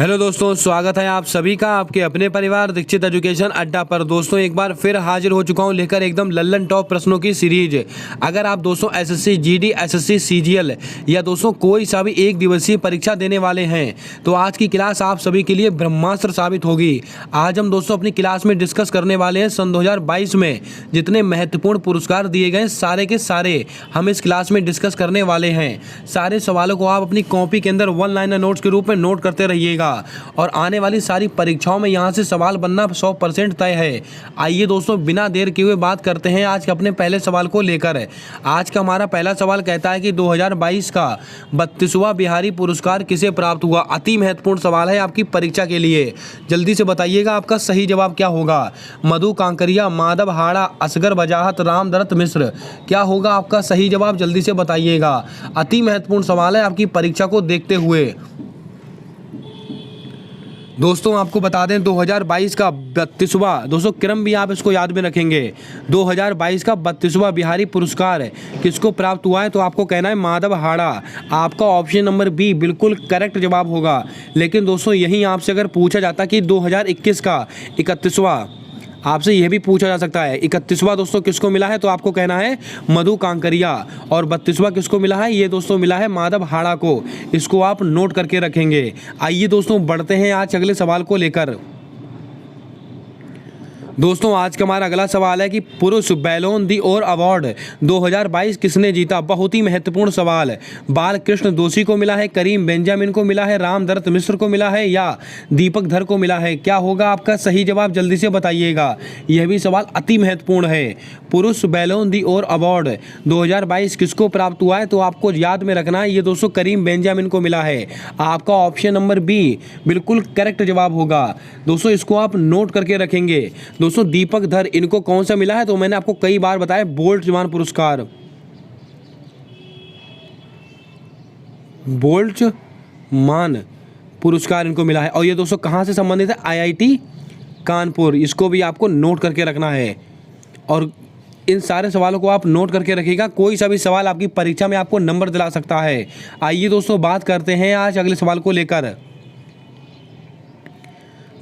Hello दोस्तों, स्वागत है आप सभी का आपके अपने परिवार दीक्षित एजुकेशन अड्डा पर। दोस्तों एक बार फिर हाजिर हो चुका हूं लेकर एकदम लल्लन टॉप प्रश्नों की सीरीज। अगर आप दोस्तों एसएससी जीडी, एसएससी सीजीएल या दोस्तों कोई सा भी एक दिवसीय परीक्षा देने वाले हैं तो आज की क्लास आप सभी के लिए ब्रह्मास्त्र साबित होगी। आज हम दोस्तों अपनी क्लास में डिस्कस करने वाले हैं सन 2022 में जितने महत्वपूर्ण पुरस्कार दिए गए सारे के सारे हम इस क्लास में डिस्कस करने वाले हैं। सारे सवालों को आप अपनी कॉपी के अंदर वन लाइनर नोट्स के रूप में नोट करते रहिएगा और आने वाली सारी परीक्षाओं में यहां से सवाल बनना 100% तय है। आइए दोस्तों बिना देर किए हुए बात करते हैं आज के अपने पहले सवाल को लेकर। आज का हमारा पहला सवाल कहता है कि 2022 का 32वां बिहारी पुरस्कार किसे प्राप्त हुआ। अति महत्वपूर्ण सवाल है आपकी परीक्षा के लिए। जल्दी से बताइएगा आपका सही जवाब क्या होगा। मधु कांकरिया, माधव हाड़ा, असगर वजाहत, रामदत्त मिश्र। क्या होगा आपका सही जवाब, जल्दी से बताइएगा। अति महत्वपूर्ण सवाल है आपकी परीक्षा को देखते हुए। दोस्तों आपको बता दें 2022 का 32वां, दोस्तों क्रम भी आप इसको याद में रखेंगे। 2022 का 32वां बिहारी पुरस्कार किसको प्राप्त हुआ है तो आपको कहना है माधव हाड़ा। आपका ऑप्शन नंबर बी बिल्कुल करेक्ट जवाब होगा। लेकिन दोस्तों यहीं आपसे अगर पूछा जाता कि 2021 का 31वां, आपसे यह भी पूछा जा सकता है 31वां दोस्तों किसको मिला है तो आपको कहना है मधु कांकरिया, और 32वां किसको मिला है, ये दोस्तों मिला है माधव हाड़ा को। इसको आप नोट करके रखेंगे। आइए दोस्तों बढ़ते हैं आज अगले सवाल को लेकर। दोस्तों आज का हमारा अगला सवाल है कि पुरुष बैलोन दी ओर अवार्ड 2022 किसने जीता। बहुत ही महत्वपूर्ण सवाल। बालकृष्ण दोषी को मिला है, करीम बेंजामिन को मिला है, रामदत्त मिश्र को मिला है या दीपक धर को मिला है। क्या होगा आपका सही जवाब, जल्दी से बताइएगा। यह भी सवाल अति महत्वपूर्ण है। पुरुष बैलोन दी ओर अवार्ड 2022 किसको प्राप्त हुआ है तो आपको याद में रखना है ये दोस्तों करीम बेंजामिन को मिला है। आपका ऑप्शन नंबर बी बिल्कुल करेक्ट जवाब होगा। दोस्तों इसको आप नोट करके रखेंगे। दोस्तों दीपक धर इनको कौन सा मिला है तो मैंने आपको कई बार बताया बोल्ट मान पुरस्कार। बोल्ट मान पुरस्कार इनको मिला है और ये दोस्तों कहां से संबंधित है, आईआईटी कानपुर। इसको भी आपको नोट करके रखना है और इन सारे सवालों को आप नोट करके रखिएगा। कोई सा भी सवाल आपकी परीक्षा में आपको नंबर दिला सकता है। आइए दोस्तों बात करते हैं आज अगले सवाल को लेकर।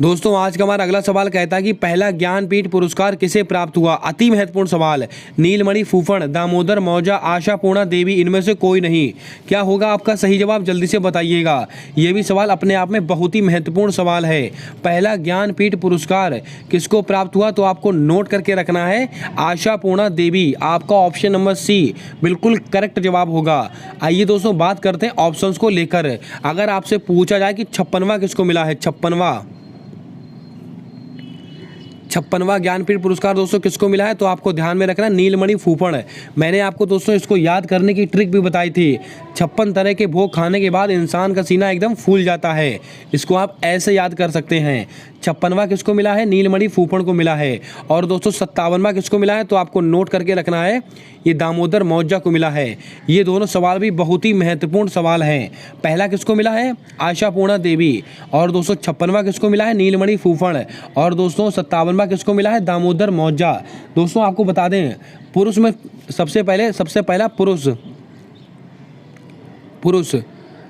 दोस्तों आज का हमारा अगला सवाल कहता है कि पहला ज्ञानपीठ पुरस्कार किसे प्राप्त हुआ। अति महत्वपूर्ण सवाल। नीलमणि फूफड़, दामोदर मौजा, आशा पूर्णा देवी, इनमें से कोई नहीं। क्या होगा आपका सही जवाब, जल्दी से बताइएगा। यह भी सवाल अपने आप में बहुत ही महत्वपूर्ण सवाल है। पहला ज्ञानपीठ पुरस्कार किसको प्राप्त हुआ तो आपको नोट करके रखना है आशा पूर्णा देवी। आपका ऑप्शन नंबर सी बिल्कुल करेक्ट जवाब होगा। आइए दोस्तों बात करते हैं ऑप्शंस को लेकर। अगर आपसे पूछा जाए कि 56वां किसको मिला है, 56वां ज्ञानपीठ पुरस्कार दोस्तों किसको मिला है तो आपको ध्यान में रखना नीलमणि फूफड़। मैंने आपको दोस्तों इसको याद करने की ट्रिक भी बताई थी। 56 तरह के भोग खाने के बाद इंसान का सीना एकदम फूल जाता है। इसको आप ऐसे याद कर सकते हैं। 56वां किसको मिला है, नीलमणि फूफड़ को मिला है। और दोस्तों 57वां किसको मिला है तो आपको नोट करके रखना है ये दामोदर मौजा को मिला है। ये दोनों सवाल भी बहुत ही महत्वपूर्ण सवाल हैं। पहला किसको मिला है, आशा पूर्णा देवी, और दोस्तों 56वां किसको मिला है, नीलमणि फूफड़, और दोस्तों 57वां किसको मिला है, दामोदर मौजा। दोस्तों आपको बता दें पुरुष में सबसे पहला पुरुष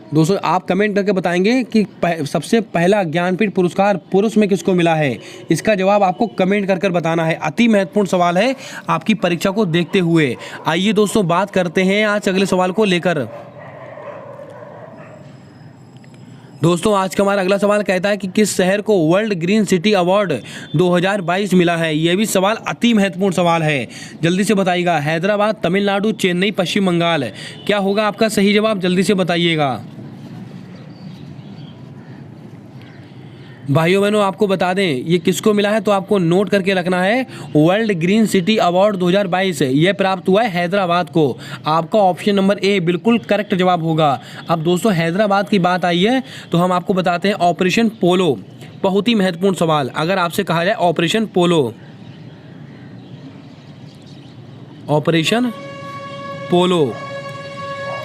दोस्तों आप कमेंट करके बताएंगे कि सबसे पहला ज्ञानपीठ पुरस्कार पुरुष में किसको मिला है। इसका जवाब आपको कमेंट कर बताना है। अति महत्वपूर्ण सवाल है आपकी परीक्षा को देखते हुए। आइए दोस्तों बात करते हैं आज अगले सवाल को लेकर। दोस्तों आज का हमारा अगला सवाल कहता है कि किस शहर को वर्ल्ड ग्रीन सिटी अवार्ड 2022 मिला है। यह भी सवाल अति महत्वपूर्ण सवाल है। जल्दी से बताइएगा। हैदराबाद, तमिलनाडु, चेन्नई, पश्चिम बंगाल। क्या होगा आपका सही जवाब, जल्दी से बताइएगा। भाइयों बहनों आपको बता दें ये किसको मिला है तो आपको नोट करके रखना है वर्ल्ड ग्रीन सिटी अवार्ड 2022 यह प्राप्त हुआ है हैदराबाद को। आपका ऑप्शन नंबर ए बिल्कुल करेक्ट जवाब होगा। अब दोस्तों हैदराबाद की बात आई है तो हम आपको बताते हैं ऑपरेशन पोलो। बहुत ही महत्वपूर्ण सवाल। अगर आपसे कहा जाए ऑपरेशन पोलो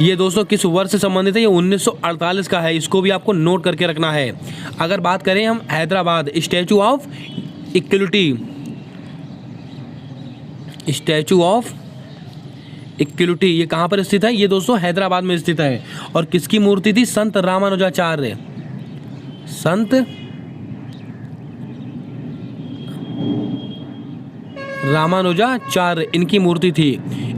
ये दोस्तों किस वर्ष से संबंधित है, ये 1948 का है। इसको भी आपको नोट करके रखना है। अगर बात करें हम हैदराबाद, स्टैचू ऑफ इक्विलिटी ये कहाँ पर स्थित है, ये दोस्तों हैदराबाद में स्थित है। और किसकी मूर्ति थी, संत रामानुजाचार्य। संत रामानुजाचार्य इनकी मूर्ति थी।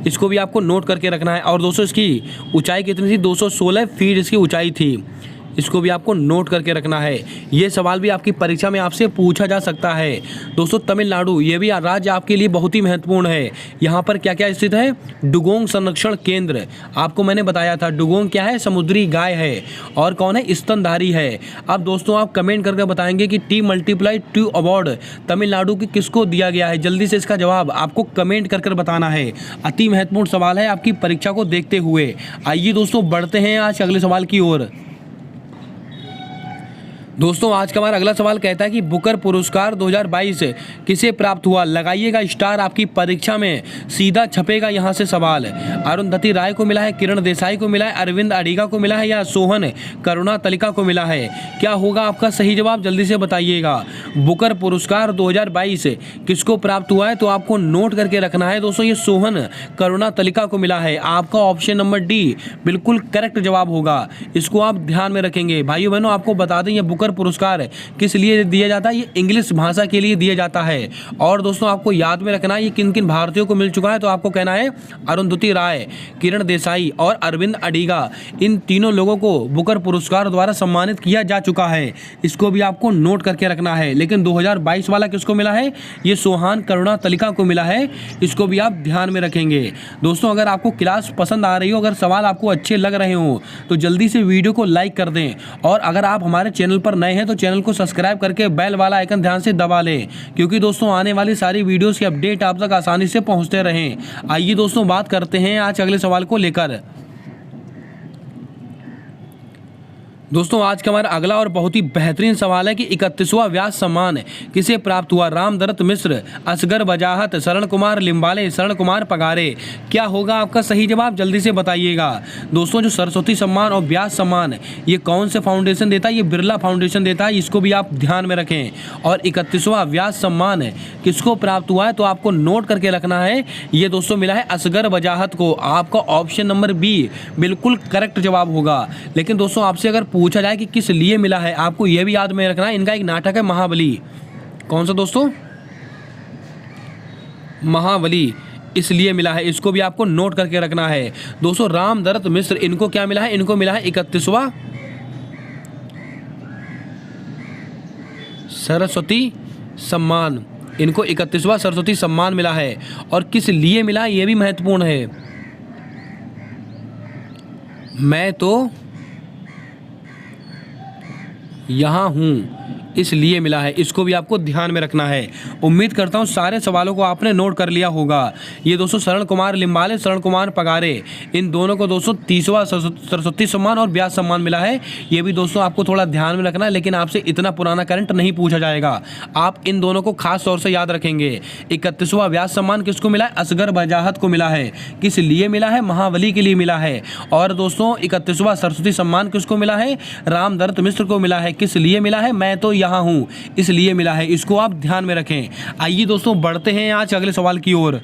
इसको भी आपको नोट करके रखना है। और दोस्तों इसकी ऊंचाई कितनी थी? 216 फीट इसकी ऊंचाई थी। इसको भी आपको नोट करके रखना है। ये सवाल भी आपकी परीक्षा में आपसे पूछा जा सकता है। दोस्तों तमिलनाडु ये भी राज्य आपके लिए बहुत ही महत्वपूर्ण है। यहाँ पर क्या क्या स्थित है? डुगोंग संरक्षण केंद्र, आपको मैंने बताया था। डुगोंग क्या है? समुद्री गाय है। और कौन है? स्तनधारी है। अब दोस्तों आप कमेंट करके बताएंगे कि T+2 अवार्ड तमिलनाडु की किसको दिया गया है। जल्दी से इसका जवाब आपको कमेंट कर बताना है। अति महत्वपूर्ण सवाल है आपकी परीक्षा को देखते हुए। आइए दोस्तों बढ़ते हैं आज अगले सवाल की ओर। दोस्तों आज का हमारा अगला सवाल कहता है कि बुकर पुरस्कार 2022 किसे प्राप्त हुआ? लगाइएगा स्टार, आपकी परीक्षा में सीधा छपेगा यहाँ से सवाल। अरुंधति राय को मिला है, किरण देसाई को मिला है, अरविंद अडिगा को मिला है या सोहन करुणातलिका को मिला है? क्या होगा आपका सही जवाब? जल्दी से बताइएगा। बुकर पुरस्कार 2022 किसको प्राप्त हुआ है? तो आपको नोट करके रखना है दोस्तों, ये सोहन करुणातलिका को मिला है। आपका ऑप्शन नंबर डी बिल्कुल करेक्ट जवाब होगा। इसको आप ध्यान में रखेंगे। भाइयों बहनों आपको बता दें ये बुकर पुरस्कार किस लिए दिया जाता है? ये इंग्लिश भाषा के लिए दिया जाता है। और दोस्तों आपको याद में रखना है ये किन किन भारतीयों को मिल चुका है। तो आपको कहना है अरुंधति राय, किरण देसाई और अरविंद अडिगा, इन तीनों लोगों को बुकर पुरस्कार द्वारा सम्मानित किया जा चुका है। इसको भी आपको नोट करके रखना है। लेकिन 2022 वाला किसको मिला है? ये सोहान करुणातलिका को मिला है। इसको भी आप ध्यान में रखेंगे। दोस्तों अगर आपको क्लास पसंद आ रही हो, अगर सवाल आपको अच्छे लग रहे हो तो जल्दी से वीडियो को लाइक कर दें। और अगर आप हमारे चैनल पर नए हैं तो चैनल को सब्सक्राइब करके बेल वाला आइकन ध्यान से दबा लें, क्योंकि दोस्तों आने वाली सारी वीडियोस की अपडेट आप तक आसानी से पहुंचते रहें। आइए दोस्तों बात करते हैं आज अगले सवाल को लेकर। दोस्तों आज का हमारा अगला और बहुत ही बेहतरीन सवाल है कि 31वां व्यास सम्मान किसे प्राप्त हुआ? रामदत्त मिश्र, असगर वजाहत, शरण कुमार लिम्बाले, शरण कुमार पगारे। क्या होगा आपका सही जवाब? जल्दी से बताइएगा। दोस्तों जो सरस्वती सम्मान और व्यास सम्मान ये कौन से फाउंडेशन देता है? ये बिरला फाउंडेशन देता है। इसको भी आप ध्यान में रखें। और 31वां व्यास सम्मान किसको प्राप्त हुआ है? तो आपको नोट करके रखना है। ये दोस्तों मिला है असगर वजाहत को। आपका ऑप्शन नंबर बी बिल्कुल करेक्ट जवाब होगा। लेकिन दोस्तों आपसे अगर पूछा जाए कि किस लिए मिला है, आपको यह भी याद में रखना है। इनका एक नाटक है महाबली। कौन सा दोस्तों? महाबली। इसलिए मिला है। इसको भी आपको नोट करके रखना है। दोस्तों रामदत्त मिश्र इनको क्या मिला है? इनको मिला है 31वां सरस्वती सम्मान। इनको 31वां सरस्वती सम्मान मिला है। और किस लिए मिला है यह भी महत्वपूर्ण है। मैं तो यहाँ हूँ इसलिए मिला है। इसको भी आपको ध्यान में रखना है। उम्मीद करता हूँ सारे सवालों को आपने नोट कर लिया होगा। ये दोस्तों शरण कुमार लिम्बाले, शरण कुमार पगारे, इन दोनों को दोस्तों 30वां सरस्वती सम्मान और व्यास सम्मान मिला है। ये भी दोस्तों आपको थोड़ा ध्यान में रखना है। लेकिन आपसे इतना पुराना करंट नहीं पूछा जाएगा। आप इन दोनों को खास तौर से याद रखेंगे। 31वां व्यास सम्मान किसको मिला है? असगर वजाहत को मिला है। किस लिए मिला है? महाबली के लिए मिला है। और दोस्तों 31वां सरस्वती सम्मान किसको मिला है? रामदत्त मिश्र को मिला है। किस लिए मिला है? मैं तो यहाँ हूँ इसलिए मिला है। इसको आप ध्यान में रखें। आइए दोस्तों बढ़ते हैं आज अगले सवाल की ओर।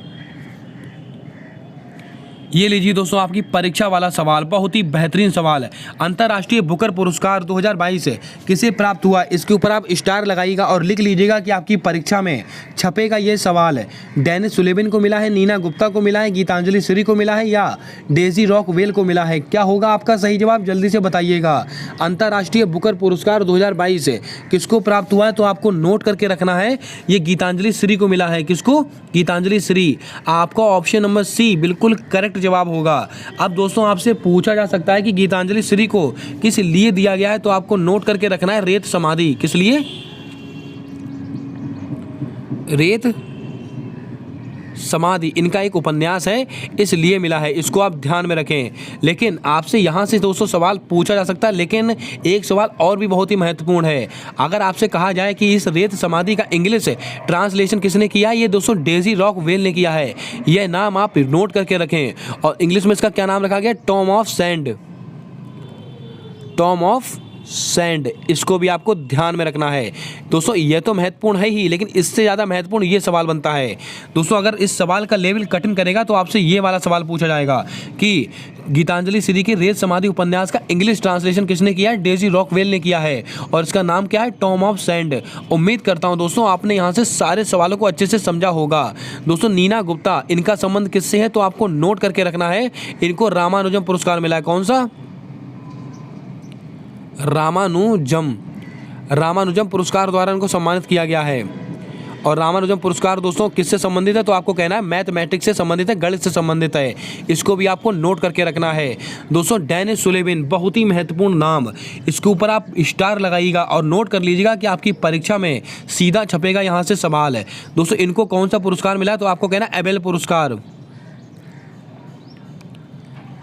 ये लीजिए दोस्तों आपकी परीक्षा वाला सवाल, बहुत ही बेहतरीन सवाल है। अंतर्राष्ट्रीय बुकर पुरस्कार 2022 किसे प्राप्त हुआ? इसके ऊपर आप स्टार लगाइएगा और लिख लीजिएगा कि आपकी परीक्षा में छपेगा ये सवाल है। डेनिस सुलेवन को मिला है, नीना गुप्ता को मिला है, गीतांजलि श्री को मिला है या डेजी रॉकवेल को मिला है? क्या होगा आपका सही जवाब? जल्दी से बताइएगा। अंतर्राष्ट्रीय बुकर पुरस्कार 2022 किसको प्राप्त हुआ है? तो आपको नोट करके रखना है। ये गीतांजलि श्री को मिला है। किसको? गीतांजलि श्री। आपका ऑप्शन नंबर सी बिल्कुल करेक्ट जवाब होगा। अब दोस्तों आपसे पूछा जा सकता है कि गीतांजलि श्री को किस लिए दिया गया है? तो आपको नोट करके रखना है रेत समाधि। किस लिए? रेत समाधि इनका एक उपन्यास है, इसलिए मिला है। इसको आप ध्यान में रखें। लेकिन आपसे यहाँ से दोस्तों सवाल पूछा जा सकता है। लेकिन एक सवाल और भी बहुत ही महत्वपूर्ण है। अगर आपसे कहा जाए कि इस रेत समाधि का इंग्लिश ट्रांसलेशन किसने किया? ये दोस्तों डेजी रॉकवेल ने किया है। यह नाम आप नोट करके रखें। और इंग्लिश में इसका क्या नाम रखा गया? Tom of sand. Tom of sand, इसको भी आपको ध्यान में रखना है। दोस्तों ये तो महत्वपूर्ण है ही, लेकिन इससे ज़्यादा महत्वपूर्ण ये सवाल बनता है। दोस्तों अगर इस सवाल का लेवल कठिन करेगा तो आपसे ये वाला सवाल पूछा जाएगा कि गीतांजलि श्री के रेत समाधि उपन्यास का इंग्लिश ट्रांसलेशन किसने किया है? डेजी रॉकवेल ने किया है, और इसका नाम क्या है? Tom of sand. उम्मीद करता हूँ दोस्तों आपने यहाँ से सारे सवालों को अच्छे से समझा होगा। दोस्तों नीना गुप्ता, इनका संबंध किससे है? तो आपको नोट करके रखना है, इनको रामानुजम पुरस्कार मिला है। कौन सा? रामानुजम पुरस्कार द्वारा इनको सम्मानित किया गया है। और रामानुजम पुरस्कार दोस्तों किससे संबंधित है? तो आपको कहना है मैथमेटिक्स से संबंधित है, गणित से संबंधित है। इसको भी आपको नोट करके रखना है। दोस्तों डेनिस सुलेविन, बहुत ही महत्वपूर्ण नाम, इसके ऊपर आप स्टार लगाइएगा और नोट कर लीजिएगा कि आपकी परीक्षा में सीधा छपेगा यहाँ से सवाल है। दोस्तों इनको कौन सा पुरस्कार मिला? तो आपको कहना है एबेल पुरस्कार।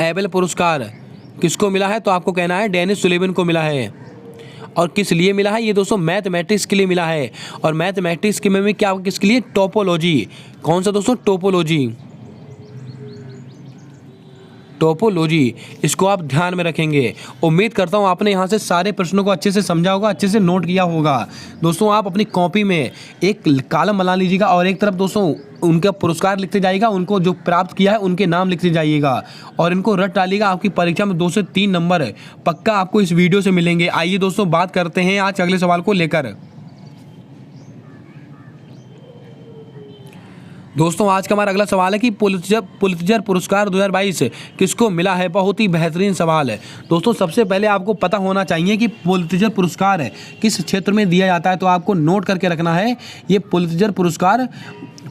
एबेल पुरस्कार किसको मिला है? तो आपको कहना है डेनिस सुलेविन को मिला है। और किस लिए मिला है? ये दोस्तों मैथमेटिक्स के लिए मिला है। और मैथमेटिक्स के में क्या, किसके लिए? टोपोलॉजी। कौन सा दोस्तों? टोपोलॉजी, इसको आप ध्यान में रखेंगे। उम्मीद करता हूँ आपने यहाँ से सारे प्रश्नों को अच्छे से समझा होगा, अच्छे से नोट किया होगा। दोस्तों आप अपनी कॉपी में एक कॉलम बना लीजिएगा और एक तरफ दोस्तों उनका पुरस्कार लिखते जाइएगा, उनको जो प्राप्त किया है उनके नाम लिखते जाइएगा और इनको रट डालिएगा। आपकी परीक्षा में 2 से 3 नंबर पक्का आपको इस वीडियो से मिलेंगे। आइए दोस्तों बात करते हैं आज अगले सवाल को लेकर। दोस्तों आज का हमारा अगला सवाल है कि पुलित्जर पुरस्कार 2022 किसको मिला है? बहुत ही बेहतरीन सवाल है। दोस्तों सबसे पहले आपको पता होना चाहिए कि पुलित्जर पुरस्कार किस क्षेत्र में दिया जाता है, तो आपको नोट करके रखना है। ये पुलित्जर पुरस्कार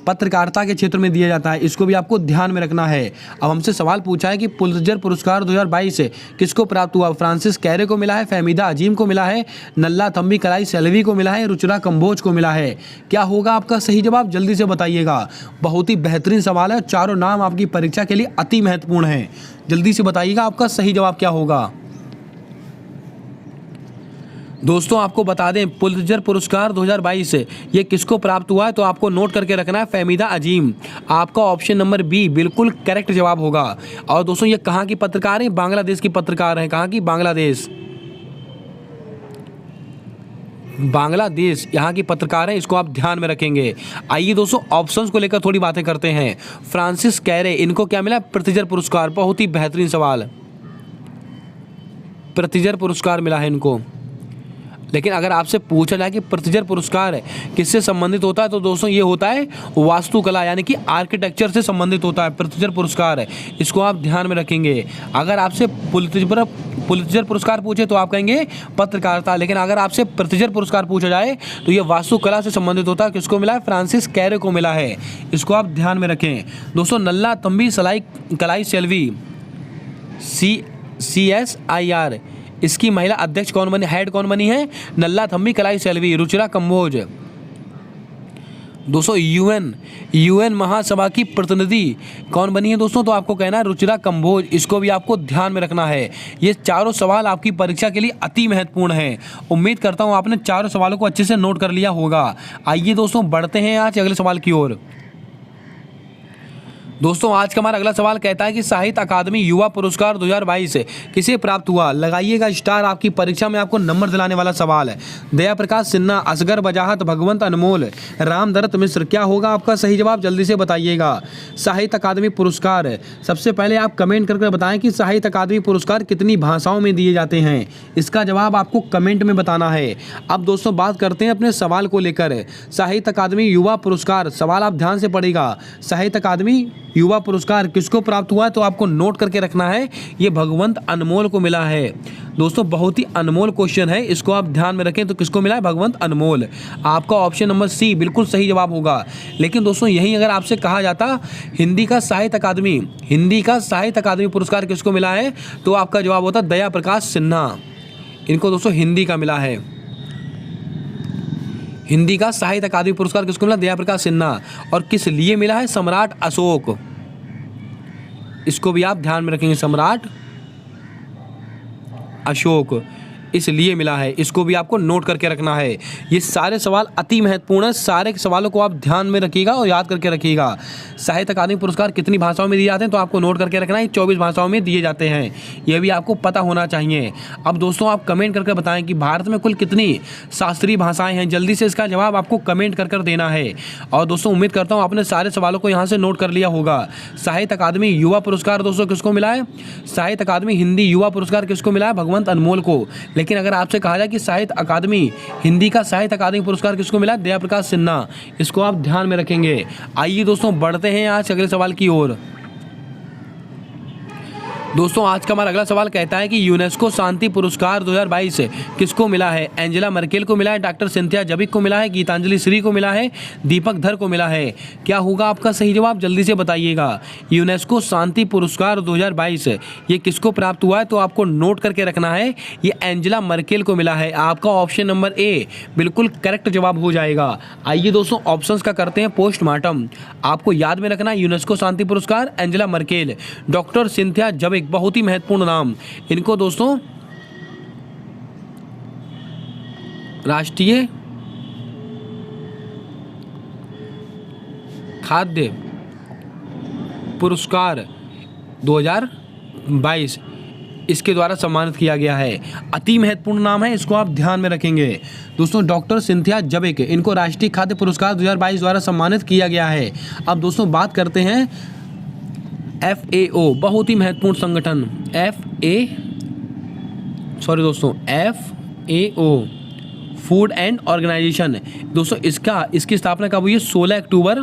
पत्रकारिता के क्षेत्र में दिया जाता है, इसको भी आपको ध्यान में रखना है। अब हमसे सवाल पूछा है कि पुलित्जर पुरस्कार 2022 किसको प्राप्त हुआ? फ्रांसिस कैरे को मिला है, फहमीदा अजीम को मिला है, नल्ला थम्बी कलाई सेल्वी को मिला है, रुचिरा कंबोज को मिला है। क्या होगा आपका सही जवाब? जल्दी से बताइएगा। बहुत ही बेहतरीन सवाल है, चारों नाम आपकी परीक्षा के लिए अति महत्वपूर्ण है। जल्दी से बताइएगा आपका सही जवाब क्या होगा। दोस्तों आपको बता दें पुलित्जर पुरस्कार 2022 ये किसको प्राप्त हुआ है? तो आपको नोट करके रखना है फहमीदा अजीम। आपका ऑप्शन नंबर बी बिल्कुल करेक्ट जवाब होगा। और दोस्तों ये कहाँ की पत्रकार हैं? बांग्लादेश की पत्रकार हैं। कहाँ की? बांग्लादेश यहाँ की पत्रकार हैं, इसको आप ध्यान में रखेंगे। आइए दोस्तों ऑप्शंस को लेकर थोड़ी बातें करते हैं। फ्रांसिस कैरे, इनको क्या मिला? पुलित्जर पुरस्कार। बहुत ही बेहतरीन सवाल, पुलित्जर पुरस्कार मिला है इनको। लेकिन अगर आपसे पूछा जाए कि पुलित्जर पुरस्कार किससे संबंधित होता है, तो दोस्तों ये होता है वास्तुकला यानी कि आर्किटेक्चर से संबंधित होता है पुलित्जर पुरस्कार। इसको आप ध्यान में रखेंगे। अगर आपसे पुलित्जर पुरस्कार पूछे तो आप कहेंगे पत्रकारिता, लेकिन अगर आपसे पुलित्जर पुरस्कार पूछा जाए तो ये वास्तुकला से संबंधित होता है। किसको मिला है? फ्रांसिस कैरे को मिला है। इसको आप ध्यान में रखें। दोस्तों नल्ला थम्बी कलाई सेल्वी CSIR, इसकी महिला अध्यक्ष कौन बनी? हेड कौन बनी है? नल्ला थम्बी कलाई सेल्वी, रुचिरा कंबोज। दोस्तों यूएन महासभा की प्रतिनिधि कौन बनी है दोस्तों? तो आपको कहना है रुचिरा कंबोज। इसको भी आपको ध्यान में रखना है। ये चारों सवाल आपकी परीक्षा के लिए अति महत्वपूर्ण हैं। उम्मीद करता हूँ आपने चारों सवालों को अच्छे से नोट कर लिया होगा। आइए दोस्तों बढ़ते हैं आज अगले सवाल की ओर। दोस्तों आज का हमारा अगला सवाल कहता है कि साहित्य अकादमी युवा पुरस्कार 2022 किसे प्राप्त हुआ? लगाइएगा स्टार, आपकी परीक्षा में आपको नंबर दिलाने वाला सवाल है। दया प्रकाश सिन्हा, असगर बजाहत, भगवंत अनमोल, रामदत्त मिश्र। क्या होगा आपका सही जवाब? जल्दी से बताइएगा। साहित्य अकादमी पुरस्कार, सबसे पहले आप कमेंट करके बताएं कि साहित्य अकादमी पुरस्कार कितनी भाषाओं में दिए जाते हैं। इसका जवाब आपको कमेंट में बताना है। अब दोस्तों बात करते हैं अपने सवाल को लेकर। साहित्य अकादमी युवा पुरस्कार, सवाल आप ध्यान से पढ़ेगा। साहित्य अकादमी युवा पुरस्कार किसको प्राप्त हुआ है? तो आपको नोट करके रखना है, ये भगवंत अनमोल को मिला है। दोस्तों बहुत ही अनमोल क्वेश्चन है, इसको आप ध्यान में रखें। तो किसको मिला है? भगवंत अनमोल। आपका ऑप्शन नंबर सी बिल्कुल सही जवाब होगा। लेकिन दोस्तों यही अगर आपसे कहा जाता हिंदी का साहित्य अकादमी पुरस्कार किसको मिला है, तो आपका जवाब होता दया प्रकाश सिन्हा। इनको दोस्तों हिंदी का मिला है। हिंदी का साहित्य अकादमी पुरस्कार किसको मिला? दया प्रकाश सिन्हा। और किस लिए मिला है? सम्राट अशोक। इसको भी आप ध्यान में रखेंगे, सम्राट अशोक। इसलिए मिला है, इसको भी आपको नोट करके रखना है। ये सारे सवाल अति महत्वपूर्ण है, सारे सवालों को आप ध्यान में रखिएगा और याद करके रखिएगा। साहित्य अकादमी पुरस्कार कितनी भाषाओं में दिए जाते हैं तो आपको नोट करके रखना है, 24 भाषाओं में दिए जाते हैं, यह भी आपको पता होना चाहिए। अब दोस्तों आप कमेंट करके बताएं कि भारत में कुल कितनी शास्त्रीय भाषाएं हैं, जल्दी से इसका जवाब आपको कमेंट कर देना है। और दोस्तों उम्मीद करता हूँ आपने सारे सवालों को यहाँ से नोट कर लिया होगा। साहित्य अकादमी युवा पुरस्कार दोस्तों किसको मिला है? साहित्य अकादमी हिंदी युवा पुरस्कार किसको मिला है? भगवंत अनमोल को। लेकिन अगर आपसे कहा जाए कि साहित्य अकादमी हिंदी का साहित्य अकादमी पुरस्कार किसको मिला है? दया प्रकाश सिन्हा। इसको आप ध्यान में रखेंगे। आइए दोस्तों बढ़ते हैं आज अगले सवाल की ओर। दोस्तों आज का हमारा अगला सवाल कहता है कि यूनेस्को शांति पुरस्कार 2022 किसको मिला है? एंजेला मर्केल को मिला है, डॉक्टर सिंथिया जबिक को मिला है, गीतांजलि श्री को मिला है, दीपक धर को मिला है। क्या होगा आपका सही जवाब? जल्दी से बताइएगा। यूनेस्को शांति पुरस्कार 2022 ये किसको प्राप्त हुआ है तो आपको नोट करके रखना है, ये एंजेला मर्केल को मिला है। आपका ऑप्शन नंबर ए बिल्कुल करेक्ट जवाब हो जाएगा। आइए दोस्तों ऑप्शंस का करते हैं पोस्टमार्टम। आपको याद में रखना, यूनेस्को शांति पुरस्कार एंजेला मर्केल, डॉक्टर सिंथिया जबिक, बहुत ही महत्वपूर्ण नाम। इनको दोस्तों राष्ट्रीय खाद्य पुरस्कार 2022 इसके द्वारा सम्मानित किया गया है। अति महत्वपूर्ण नाम है, इसको आप ध्यान में रखेंगे। दोस्तों डॉक्टर सिंथिया जबिक, इनको राष्ट्रीय खाद्य पुरस्कार 2022 द्वारा सम्मानित किया गया है। अब दोस्तों बात करते हैं FAO, बहुत ही महत्वपूर्ण संगठन FAO फूड एंड ऑर्गेनाइजेशन। दोस्तों इसकी स्थापना कब हुई है? 16 अक्टूबर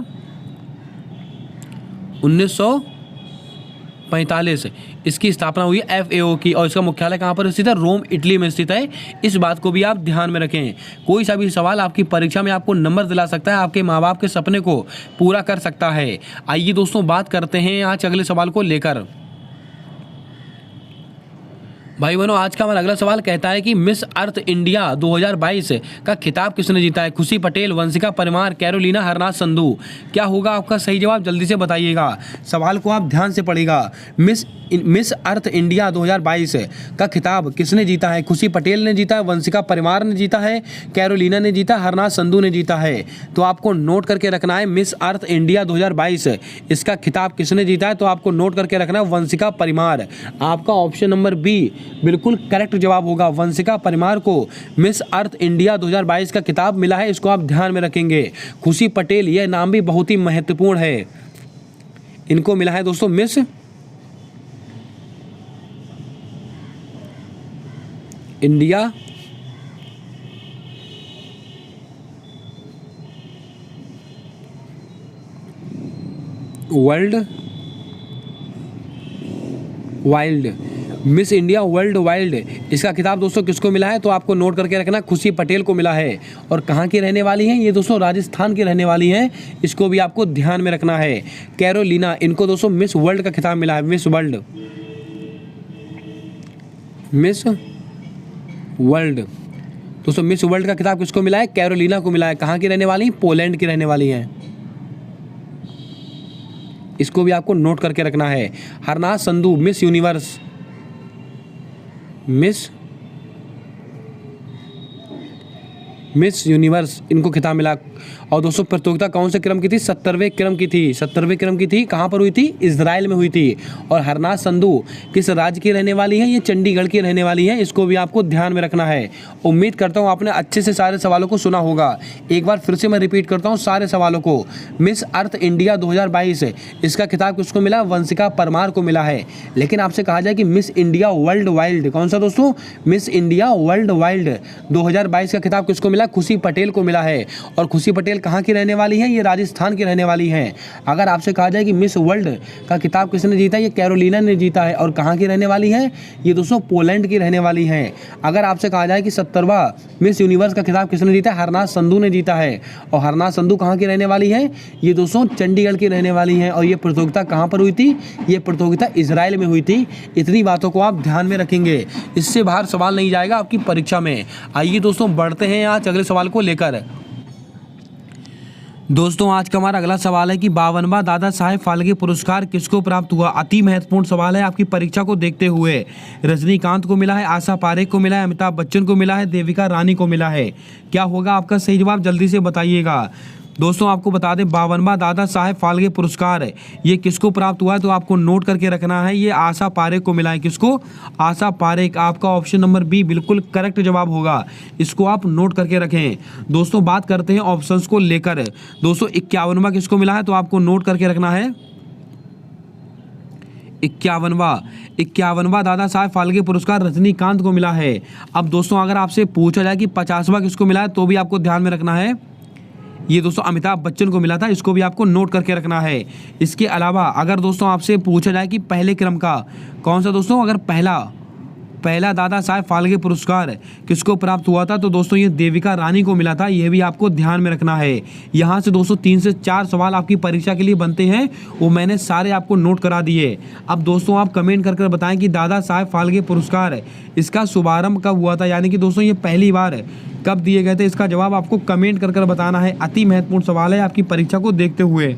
1945 इसकी स्थापना हुई है FAO की। और इसका मुख्यालय कहाँ पर स्थित है? रोम इटली में स्थित है। इस बात को भी आप ध्यान में रखें। कोई सा भी सवाल आपकी परीक्षा में आपको नंबर दिला सकता है, आपके माँ बाप के सपने को पूरा कर सकता है। आइए दोस्तों बात करते हैं आज अगले सवाल को लेकर। भाई बहनों आज का हमारा अगला सवाल कहता है कि मिस अर्थ इंडिया 2022 का खिताब किसने जीता है? खुशी पटेल, वंशिका परमार, कैरोलिना, हरनाथ संधू। क्या होगा आपका सही जवाब? जल्दी से बताइएगा। सवाल को आप ध्यान से पढ़िएगा। मिस अर्थ इंडिया 2022 का खिताब किसने जीता है? खुशी पटेल ने जीता है, वंशिका परमार ने जीता है, कैरोलिना ने जीता, हरनाथ संधू ने जीता है। तो आपको नोट करके रखना है मिस अर्थ इंडिया 2022 इसका खिताब किसने जीता है तो आपको नोट करके रखना है वंशिका परमार। आपका ऑप्शन नंबर बी बिल्कुल करेक्ट जवाब होगा। वंशिका परमार को मिस अर्थ इंडिया 2022 का खिताब मिला है, इसको आप ध्यान में रखेंगे। खुशी पटेल, यह नाम भी बहुत ही महत्वपूर्ण है, इनको मिला है दोस्तों miss India world wild, miss India world wild इसका खिताब दोस्तों किसको मिला है तो आपको नोट करके रखना, खुशी पटेल को मिला है। और कहाँ की रहने वाली हैं ये दोस्तों? राजस्थान की रहने वाली हैं, इसको भी आपको ध्यान में रखना है। कैरोलिना, इनको दोस्तों मिस वर्ल्ड का खिताब मिला है, मिस वर्ल्ड दोस्तों मिस वर्ल्ड का खिताब किसको मिला है? कैरोलिना को मिला है। कहाँ की रहने वाली? पोलैंड की रहने वाली हैं, इसको भी आपको नोट करके रखना है। हरनाथ संधू मिस यूनिवर्स इनको खिताब मिला। और दोस्तों प्रतियोगिता कौन से क्रम की थी? 70वें क्रम की थी। 70वें क्रम की थी, कहाँ पर हुई थी? इजराइल में हुई थी। और हरनाथ संधू किस राज्य की रहने वाली है? ये चंडीगढ़ की रहने वाली है, इसको भी आपको ध्यान में रखना है। उम्मीद करता हूँ आपने अच्छे से सारे सवालों को सुना होगा। एक बार फिर से मैं रिपीट करता हूँ सारे सवालों को। मिस अर्थ इंडिया 2022 इसका खिताब किसको मिला? वंशिका परमार को मिला है। लेकिन आपसे कहा जाए कि मिस इंडिया वर्ल्ड वाइल्ड, कौन सा दोस्तों? मिस इंडिया वर्ल्ड वाइल्ड 2022 का खिताब किसको मिला? खुशी पटेल को मिला है। और खुशी पटेल कहाँ की रहने वाली हैं? ये राजस्थान की रहने वाली हैं। अगर आपसे कहा जाए कि मिस वर्ल्ड का खिताब किसने जीता? ये कैरोलिना ने जीता है। और कहाँ की रहने वाली हैं? ये दोस्तों पोलैंड की रहने वाली हैं। अगर आपसे कहा जाए कि 70वां मिस यूनिवर्स का खिताब किसने जीता? हरनाथ संधू ने जीता है। और हरनाथ संधू कहाँ की रहने वाली हैं? ये दोस्तों चंडीगढ़ की रहने वाली हैं। और ये प्रतियोगिता कहाँ पर हुई थी? ये प्रतियोगिता इजराइल में हुई थी। इतनी बातों को आप ध्यान में रखेंगे, इससे बाहर सवाल नहीं जाएगा आपकी परीक्षा में। आइए दोस्तों बढ़ते हैं आज अगले सवाल को लेकर। दोस्तों आज का हमारा अगला सवाल है कि 52वां दादा साहेब फाल्के पुरस्कार किसको प्राप्त हुआ। अति महत्वपूर्ण सवाल है आपकी परीक्षा को देखते हुए। रजनीकांत को मिला है, आशा पारेख को मिला है, अमिताभ बच्चन को मिला है, देविका रानी को मिला है। क्या होगा आपका सही जवाब, जल्दी से बताइएगा। दोस्तों आपको बता दें 52वां दादा साहेब फाल्के पुरस्कार है ये किसको प्राप्त हुआ है, तो आपको नोट करके रखना है। ये आशा पारेख को मिला है। किसको? आशा पारेख। आपका ऑप्शन नंबर बी बिल्कुल करेक्ट जवाब होगा। इसको आप नोट करके रखें। दोस्तों बात करते हैं ऑप्शंस को लेकर। दोस्तों 51वां किसको मिला है, तो आपको नोट करके रखना है 51वां दादा साहेब फाल्के पुरस्कार रजनीकांत को मिला है। अब दोस्तों अगर आपसे पूछा जाए कि 50वां किसको मिला है, तो भी आपको ध्यान में रखना है। ये दोस्तों अमिताभ बच्चन को मिला था। इसको भी आपको नोट करके रखना है। इसके अलावा अगर दोस्तों आपसे पूछा जाए कि पहले क्रम का कौन सा, दोस्तों अगर पहला दादा साहेब फाल्के पुरस्कार किसको प्राप्त हुआ था, तो दोस्तों ये देविका रानी को मिला था। ये भी आपको ध्यान में रखना है। यहाँ से दोस्तों 3 से 4 सवाल आपकी परीक्षा के लिए बनते हैं, वो मैंने सारे आपको नोट करा दिए। अब दोस्तों आप कमेंट कर बताएं कि दादा साहेब फाल्के पुरस्कार इसका शुभारंभ कब हुआ था, यानी कि दोस्तों ये पहली बार कब दिए गए थे। इसका जवाब आपको कमेंट कर बताना है। अति महत्वपूर्ण सवाल है आपकी परीक्षा को देखते हुए।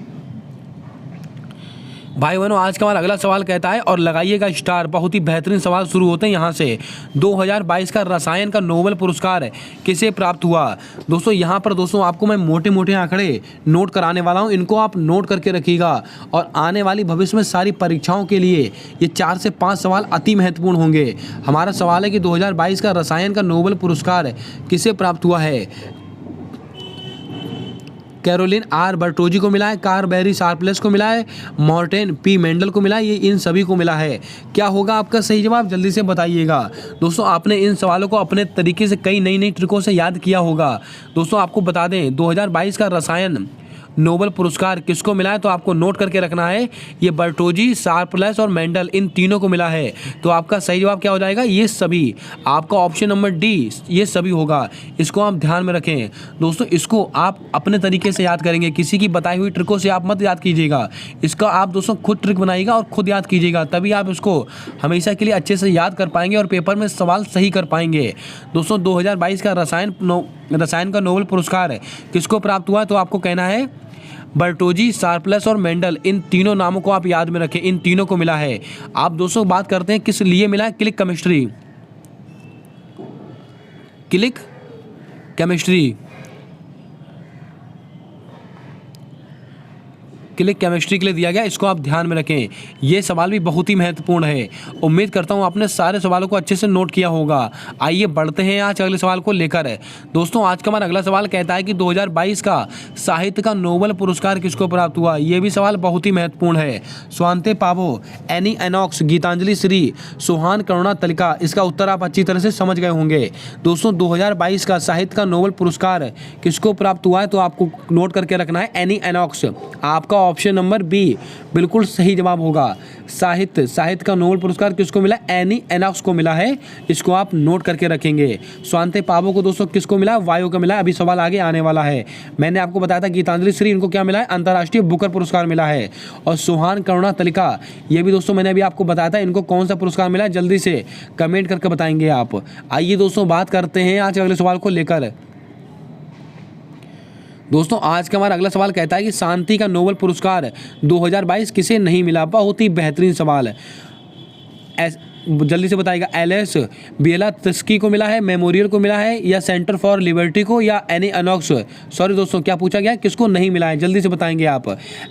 भाई बहनों आज का हमारा अगला सवाल कहता है, और लगाइएगा स्टार, बहुत ही बेहतरीन सवाल शुरू होते हैं यहाँ से। 2022 का रसायन का नोबेल पुरस्कार किसे प्राप्त हुआ। दोस्तों यहाँ पर दोस्तों आपको मैं मोटे मोटे आंकड़े नोट कराने वाला हूँ, इनको आप नोट करके रखिएगा। और आने वाली भविष्य में सारी परीक्षाओं के लिए ये 4 से 5 सवाल अति महत्वपूर्ण होंगे। हमारा सवाल है कि 2022 का रसायन का नोबेल पुरस्कार किसे प्राप्त हुआ है। कैरोलिन आर बर्टोजी को मिला है, कार्बेरी शार्पलेस को मिला है, मॉर्टेन पी मेंडल को मिला है, ये इन सभी को मिला है। क्या होगा आपका सही जवाब, जल्दी से बताइएगा। दोस्तों आपने इन सवालों को अपने तरीके से कई नई ट्रिकों से याद किया होगा। दोस्तों आपको बता दें 2022 का रसायन नोबेल पुरस्कार किसको मिला है, तो आपको नोट करके रखना है। ये बर्टोजी, शार्पलेस और मेंडल, इन तीनों को मिला है। तो आपका सही जवाब क्या हो जाएगा, ये सभी। आपका ऑप्शन नंबर डी ये सभी होगा। इसको आप ध्यान में रखें। दोस्तों इसको आप अपने तरीके से याद करेंगे, किसी की बताई हुई ट्रिकों से आप मत याद कीजिएगा। इसका आप दोस्तों खुद ट्रिक बनाइएगा और खुद याद कीजिएगा, तभी आप इसको हमेशा के लिए अच्छे से याद कर पाएंगे और पेपर में सवाल सही कर पाएंगे। दोस्तों 2022 का रसायन का नोबेल पुरस्कार किसको प्राप्त हुआ, तो आपको कहना है बर्टोजी, शार्पलेस और मेंडल, इन तीनों नामों को आप याद में रखें। इन तीनों को मिला है। आप दोस्तों बात करते हैं किस लिए मिला है, क्लिक केमिस्ट्री के लिए दिया गया। इसको आप ध्यान में रखें। ये सवाल भी बहुत ही महत्वपूर्ण है। उम्मीद करता हूँ आपने सारे सवालों को अच्छे से नोट किया होगा। आइए बढ़ते हैं आज अगले सवाल को लेकर। दोस्तों आज का हमारा अगला सवाल कहता है कि 2022 का साहित्य का नोबेल पुरस्कार किसको प्राप्त हुआ। ये भी सवाल बहुत ही महत्वपूर्ण है। स्वांते पावो, एनी एनॉक्स, गीतांजलि श्री, सुहान करुणा तलिका, इसका उत्तर आप अच्छी तरह से समझ गए होंगे। दोस्तों 2022 का साहित्य का नोबेल पुरस्कार किसको प्राप्त हुआ है, तो आपको नोट करके रखना है एनी एनॉक्स। आपका ऑप्शन नंबर बी बिल्कुल सही जवाब होगा। साहित्य का नोबेल पुरस्कार किसको मिला, एनी एनॉक्स को मिला है। इसको आप नोट करके रखेंगे। स्वांते पावो को दोस्तों किसको मिला, वायु को मिला। अभी सवाल आगे आने वाला है। मैंने आपको बताया था गीतांजलि श्री, इनको क्या मिला है, अंतर्राष्ट्रीय बुकर पुरस्कार मिला है। और सुहान करुणा तलिका, ये भी दोस्तों मैंने अभी आपको बताया था, इनको कौन सा पुरस्कार मिला है, जल्दी से कमेंट करके बताएंगे आप। आइए दोस्तों बात करते हैं आज अगले सवाल को लेकर। दोस्तों आज का हमारा अगला सवाल कहता है कि शांति का नोबेल पुरस्कार 2022 किसे नहीं मिला। बहुत ही बेहतरीन सवाल है, जल्दी से बताइएगा। एलेस बिएलात्स्की को मिला है, मेमोरियल को मिला है, या सेंटर फॉर लिबर्टी को, या एनी एनॉक्स। सॉरी दोस्तों क्या पूछा गया, किसको नहीं मिला है, जल्दी से बताएंगे आप।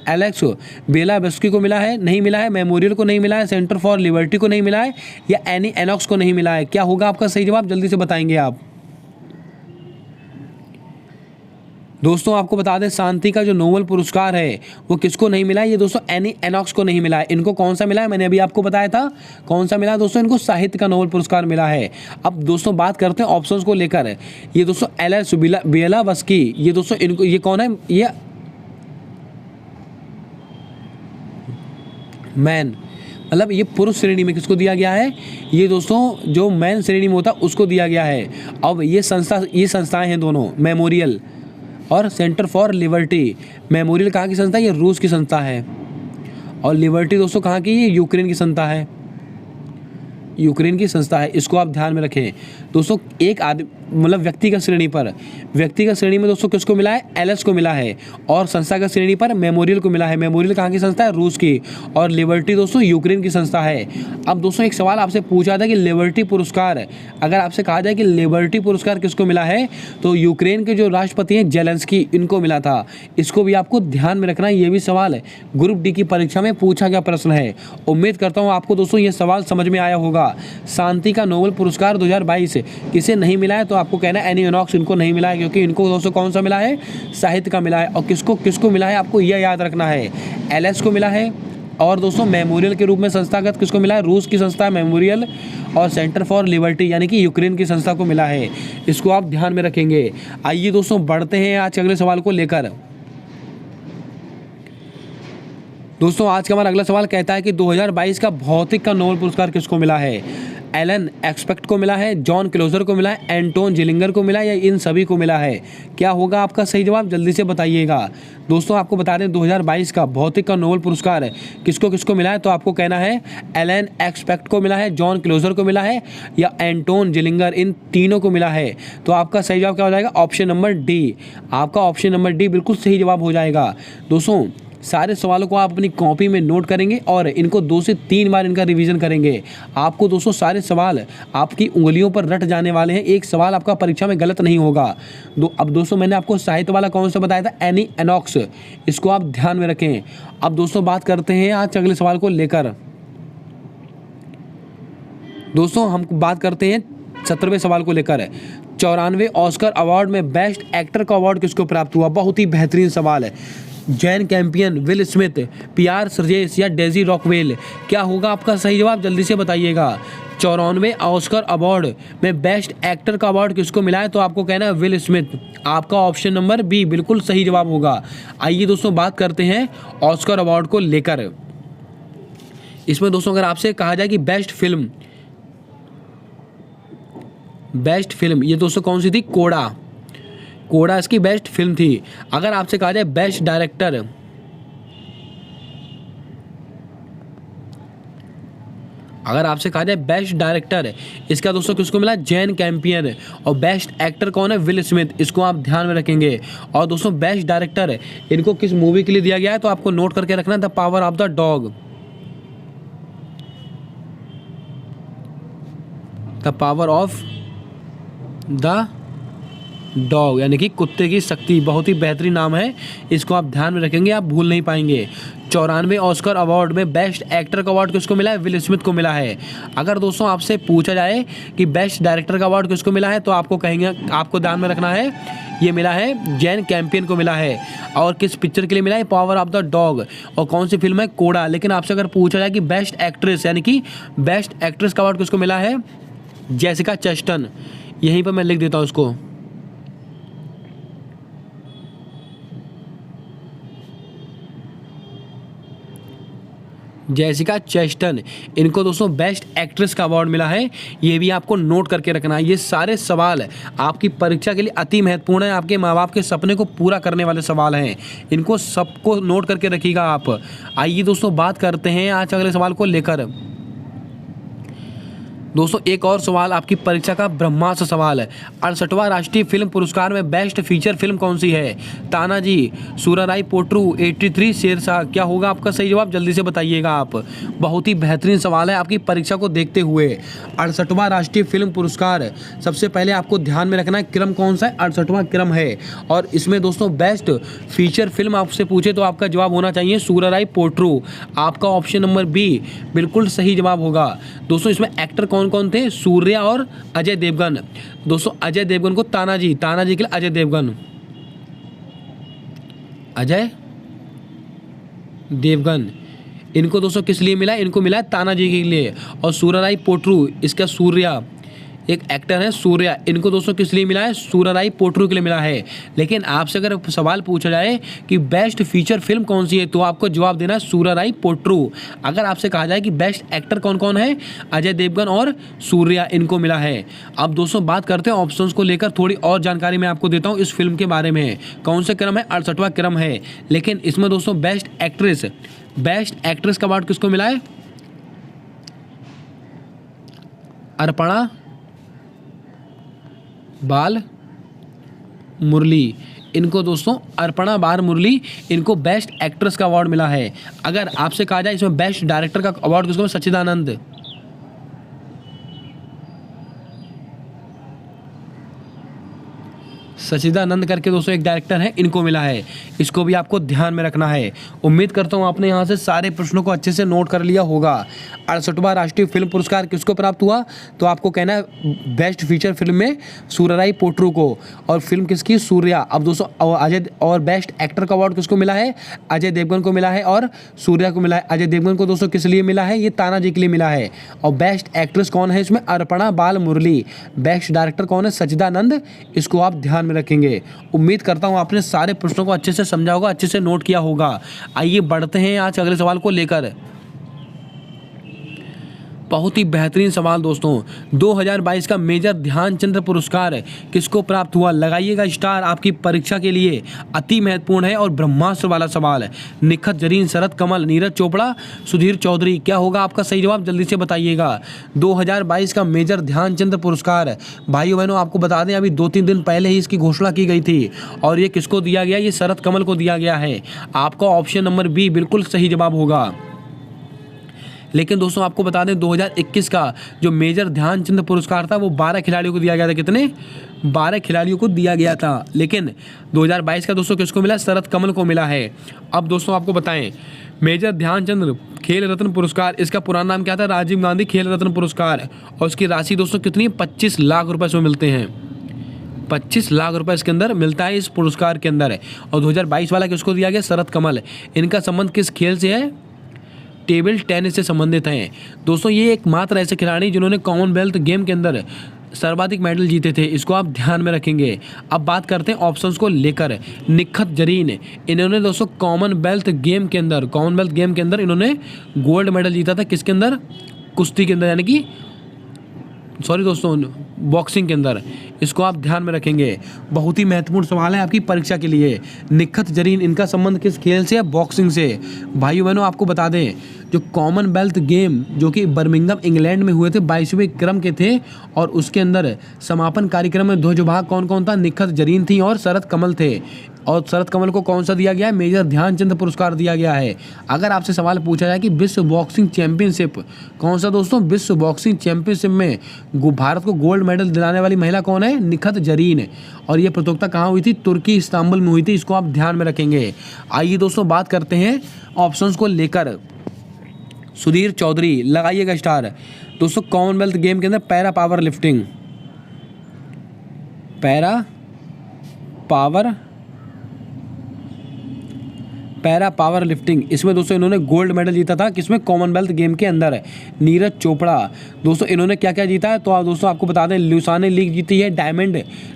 एलेक्स बिएलात्स्की को मिला है, नहीं मिला है, मेमोरियल को नहीं मिला है, सेंटर फॉर लिबर्टी को नहीं मिला है, या एनी एनॉक्स को नहीं मिला है। क्या होगा आपका सही जवाब, जल्दी से बताएंगे आप। दोस्तों आपको बता दें शांति का जो नोबेल पुरस्कार है वो किसको नहीं मिला है, ये दोस्तों एनी एनॉक्स को नहीं मिला है। इनको कौन सा मिला है, मैंने अभी आपको बताया था कौन सा मिला है दोस्तों, इनको साहित्य का नोबेल पुरस्कार मिला है। अब दोस्तों बात करते हैं ऑप्शंस को लेकर। ये दोस्तों एलेस बिएलात्स्की, ये दोस्तों इनको, ये कौन है, ये मैन, मतलब ये पुरुष श्रेणी में किसको दिया गया है, ये दोस्तों जो मैन श्रेणी में होता है उसको दिया गया है। अब ये संस्थाएं हैं दोनों, मेमोरियल और सेंटर फॉर लिबर्टी। मेमोरियल कहाँ की संस्था है, ये रूस की संस्था है। और लिबर्टी दोस्तों कहाँ की, ये यूक्रेन की संस्था है। यूक्रेन की संस्था है, इसको आप ध्यान में रखें। दोस्तों एक मतलब व्यक्तिगत श्रेणी में दोस्तों किसको मिला है, एलएस को मिला है, और संस्थागत श्रेणी पर मेमोरियल को मिला है। मेमोरियल कहाँ की संस्था है, रूस की, और लिबर्टी दोस्तों यूक्रेन की संस्था है। अब दोस्तों एक सवाल आपसे पूछा था कि लिबर्टी पुरस्कार, अगर आपसे कहा जाए कि लिबर्टी पुरस्कार किसको मिला है, तो यूक्रेन के जो राष्ट्रपति हैं जेलेंस्की, इनको मिला था। इसको भी आपको ध्यान में रखना है, ये भी सवाल ग्रुप डी की परीक्षा में पूछा गया प्रश्न है। उम्मीद करता हूँ आपको दोस्तों ये सवाल समझ में आया होगा। शांति का नोबेल पुरस्कार 2022 किसे नहीं मिला है, तो आपको कहना है एनी इनॉक्स, इनको नहीं मिला है, क्योंकि इनको दोस्तों कौन सा मिला है, साहित्य का मिला है। और किसको मिला है, आपको यह याद रखना है, एलएस को मिला है, और दोस्तों मेमोरियल के रूप में संस्थागत किसको मिला है, रूस की संस्था मेमोरियल, और सेंटर फॉर लिबर्टी यानी कि यूक्रेन की संस्था को मिला है। इसको आप ध्यान में रखेंगे। आइए दोस्तों बढ़ते हैं आज के अगले सवाल को लेकर। दोस्तों आज का हमारा अगला सवाल कहता है कि 2022 का भौतिक का नोबेल पुरस्कार किसको मिला है। एलन एक्सपेक्ट को मिला है, जॉन क्लोजर को मिला है, एंटोन जिलिंगर को मिला है, या इन सभी को मिला है। क्या होगा आपका सही जवाब, जल्दी से बताइएगा। दोस्तों आपको बता दें 2022 का भौतिक का नोबेल पुरस्कार किसको मिला है, तो आपको कहना है एलन एक्सपेक्ट को मिला है, जॉन क्लोजर को मिला है, या एंटोन जिलिंगर, इन तीनों को मिला है। तो आपका सही जवाब क्या हो जाएगा, ऑप्शन नंबर डी। आपका ऑप्शन नंबर डी बिल्कुल सही जवाब हो जाएगा। दोस्तों सारे सवालों को आप अपनी कॉपी में नोट करेंगे और इनको 2 से 3 बार इनका रिवीजन करेंगे। आपको दोस्तों सारे सवाल आपकी उंगलियों पर रट जाने वाले हैं, एक सवाल आपका परीक्षा में गलत नहीं होगा। अब दोस्तों मैंने आपको साहित्य वाला कौन सा बताया था, एनी इनॉक्स, इसको आप ध्यान में रखें। अब दोस्तों बात करते हैं आज अगले सवाल को लेकर। दोस्तों हम बात करते हैं 17वें सवाल को लेकर। 94वें ऑस्कर अवार्ड में बेस्ट एक्टर का अवार्ड किसको प्राप्त हुआ। बहुत ही बेहतरीन सवाल है। Jane Campion, Will Smith, Pierre Serges, या डेजी रॉकवेल। क्या होगा आपका सही जवाब, जल्दी से बताइएगा। 94वें ऑस्कर अवार्ड में बेस्ट एक्टर का अवार्ड किसको मिला है, तो आपको कहना है विल स्मिथ। आपका ऑप्शन नंबर बी बिल्कुल सही जवाब होगा। आइए दोस्तों बात करते हैं ऑस्कर अवार्ड को लेकर। इसमें दोस्तों अगर आपसे कहा जाए कि बेस्ट फिल्म ये दोस्तों कौन सी थी, कोड़ा इसकी बेस्ट फिल्म थी। अगर आपसे कहा जाए बेस्ट डायरेक्टर, इसका दोस्तों किसको मिला, जैन कैंपियन। और बेस्ट एक्टर कौन है, विल स्मिथ, इसको आप ध्यान में रखेंगे। और दोस्तों बेस्ट डायरेक्टर इनको किस मूवी के लिए दिया गया है, तो आपको नोट करके रखना, the power of the dog. The power of the dog यानी कि कुत्ते की शक्ति, बहुत ही बेहतरीन नाम है, इसको आप ध्यान में रखेंगे, आप भूल नहीं पाएंगे। 94वें ऑस्कर अवार्ड में बेस्ट एक्टर का अवार्ड किसको मिला है, विल स्मिथ को मिला है। अगर दोस्तों आपसे पूछा जाए कि बेस्ट डायरेक्टर का अवार्ड किसको मिला है, तो आपको कहेंगे, आपको ध्यान में रखना है, ये मिला है जैन कैंपियन को मिला है। और किस पिक्चर के लिए मिला है, पावर ऑफ द डॉग। और कौन सी फिल्म है, कोड़ा। लेकिन आपसे अगर पूछा जाए कि बेस्ट एक्ट्रेस यानी कि बेस्ट एक्ट्रेस का अवार्ड किसको मिला है, जेसिका चेस्टन। यहीं पर मैं लिख देता हूँ इसको, जेसिका चेस्टन, इनको दोस्तों बेस्ट एक्ट्रेस का अवार्ड मिला है। ये भी आपको नोट करके रखना है। ये सारे सवाल आपकी परीक्षा के लिए अति महत्वपूर्ण है, आपके माँ बाप के सपने को पूरा करने वाले सवाल हैं, इनको सबको नोट करके रखिएगा आप। आइए दोस्तों बात करते हैं आज अगले सवाल को लेकर। दोस्तों एक और सवाल आपकी परीक्षा का ब्रह्मास्त्र सवाल है। 68वां राष्ट्रीय फिल्म पुरस्कार में बेस्ट फीचर फिल्म कौन सी है, तानाजी, सूराराई पोट्रू, 83 शेरशाह। क्या होगा आपका सही जवाब, जल्दी से बताइएगा आप। बहुत ही बेहतरीन सवाल है आपकी परीक्षा को देखते हुए। 68वां राष्ट्रीय फिल्म पुरस्कार, सबसे पहले आपको ध्यान में रखना है क्रम कौन सा है, 68वां क्रम है। और इसमें दोस्तों बेस्ट फीचर फिल्म आपसे पूछे तो आपका जवाब होना चाहिए सूराराई पोट्रू। आपका ऑप्शन नंबर बी बिल्कुल सही जवाब होगा। दोस्तों इसमें एक्टर कौन कौन थे, सूर्या और अजय देवगन। दोस्तों अजय देवगन को तानाजी के लिए अजय देवगन, इनको दोस्तों किस लिए मिला, इनको मिला है तानाजी के लिए। और सूराराई पोट्रू, इसका सूर्या एक एक्टर है सूर्या, इनको दोस्तों किस लिए मिला है, सूराराई पोट्रू के लिए मिला है। लेकिन आपसे अगर सवाल पूछा जाए कि बेस्ट फीचर फिल्म कौन सी है, तो आपको जवाब देना है सूराराई पोट्रू। अगर आपसे कहा जाए कि बेस्ट एक्टर कौन कौन है, अजय देवगन और सूर्या, इनको मिला है। अब दोस्तों बात करते हैं ऑप्शंस को लेकर, थोड़ी और जानकारी मैं आपको देता हूँ इस फिल्म के बारे में। कौन सा क्रम है, 68वां क्रम है। लेकिन इसमें दोस्तों बेस्ट एक्ट्रेस का अवार्ड किसको मिला है, अर्पणा बाल मुरली, इनको दोस्तों अर्पणा बाल मुरली, इनको बेस्ट एक्ट्रेस का अवार्ड मिला है। अगर आपसे कहा जाए इसमें बेस्ट डायरेक्टर का अवार्ड किसको, सच्चिदानंद, सच्चिदानंद करके दोस्तों एक डायरेक्टर है, इनको मिला है। इसको भी आपको ध्यान में रखना है। उम्मीद करता हूँ आपने यहाँ से सारे प्रश्नों को अच्छे से नोट कर लिया होगा। 68वां राष्ट्रीय फिल्म पुरस्कार किसको प्राप्त हुआ, तो आपको कहना है बेस्ट फीचर फिल्म में सूर्यराई पोट्रू को, और फिल्म किसकी, सूर्या। अब दोस्तों अजय, और बेस्ट एक्टर का अवार्ड किसको मिला है, अजय देवगन को मिला है और सूर्या को मिला है। अजय देवगन को दोस्तों किस लिए मिला है, ये तानाजी के लिए मिला है। और बेस्ट एक्ट्रेस कौन है इसमें, अर्पणा बाल मुरली। बेस्ट डायरेक्टर कौन है, सच्चिदानंद। इसको आप ध्यान में रखेंगे। उम्मीद करता हूं आपने सारे प्रश्नों को अच्छे से समझा होगा, अच्छे से नोट किया होगा। आइए बढ़ते हैं आज अगले सवाल को लेकर। बहुत ही बेहतरीन सवाल दोस्तों। 2022 का मेजर ध्यानचंद पुरस्कार किसको प्राप्त हुआ, लगाइएगा स्टार। आपकी परीक्षा के लिए अति महत्वपूर्ण है और ब्रह्मास्त्र वाला सवाल है। निखत जरीन, शरद कमल, नीरज चोपड़ा, सुधीर चौधरी, क्या होगा आपका सही जवाब, जल्दी से बताइएगा। 2022 का मेजर ध्यानचंद पुरस्कार भाइयों बहनों आपको बता दें अभी 2-3 दिन पहले ही इसकी घोषणा की गई थी, और ये किसको दिया गया, ये शरद कमल को दिया गया है। आपका ऑप्शन नंबर बी बिल्कुल सही जवाब होगा। लेकिन दोस्तों आपको बता दें 2021 का जो मेजर ध्यानचंद पुरस्कार था वो 12 खिलाड़ियों को दिया गया था। कितने, 12 खिलाड़ियों को दिया गया था। लेकिन 2022 का दोस्तों किसको मिला, शरद कमल को मिला है। अब दोस्तों आपको बताएं मेजर ध्यानचंद खेल रत्न पुरस्कार, इसका पुराना नाम क्या था, राजीव गांधी खेल रत्न पुरस्कार, और इसकी राशि दोस्तों कितनी, 25 लाख रुपए इसमें मिलते हैं। 25 लाख रुपए इसके अंदर मिलता है इस पुरस्कार के अंदर। और 2022 वाला किसको दिया गया, शरद कमल। इनका संबंध किस खेल से है, टेबल टेनिस से संबंधित हैं। दोस्तों ये एकमात्र ऐसे खिलाड़ी जिन्होंने कॉमनवेल्थ गेम के अंदर सर्वाधिक मेडल जीते थे, इसको आप ध्यान में रखेंगे। अब बात करते हैं ऑप्शंस को लेकर। निखत जरीन, इन्होंने दोस्तों कॉमनवेल्थ गेम के अंदर इन्होंने गोल्ड मेडल जीता था। किसके अंदर, कुश्ती के अंदर, यानी कि सॉरी दोस्तों बॉक्सिंग के अंदर। इसको आप ध्यान में रखेंगे, बहुत ही महत्वपूर्ण सवाल है आपकी परीक्षा के लिए। निखत जरीन, इनका संबंध किस खेल से है, बॉक्सिंग से। भाइयों बहनों आपको बता दें जो कॉमनवेल्थ गेम जो कि बर्मिंघम इंग्लैंड में हुए थे 22वें क्रम के थे, और उसके अंदर समापन कार्यक्रम में ध्वजवाहक कौन कौन था, निखत जरीन थी और शरद कमल थे। और शरद कमल को कौन सा दिया गया है, मेजर ध्यानचंद पुरस्कार दिया गया है। अगर आपसे सवाल पूछा जाए कि विश्व बॉक्सिंग चैंपियनशिप कौन सा दोस्तों, विश्व बॉक्सिंग चैंपियनशिप में भारत को गोल्ड मेडल दिलाने वाली महिला कौन है, निखत जरीन। और ये प्रतियोगिता कहाँ हुई थी, तुर्की इस्तांबुल में हुई थी। इसको आप ध्यान में रखेंगे। आइए दोस्तों बात करते हैं ऑप्शंस को लेकर। सुधीर चौधरी, लगाइएगा स्टार। दोस्तों कॉमनवेल्थ गेम के अंदर para power lifting, para power lifting, इसमें दोस्तों इन्होंने गोल्ड मेडल जीता था। किसमें, कॉमनवेल्थ गेम के अंदर। नीरज चोपड़ा, दोस्तों इन्होंने क्या क्या जीता है, तो दोस्तों आपको बता दें ल्यूसाने लीग जीती है,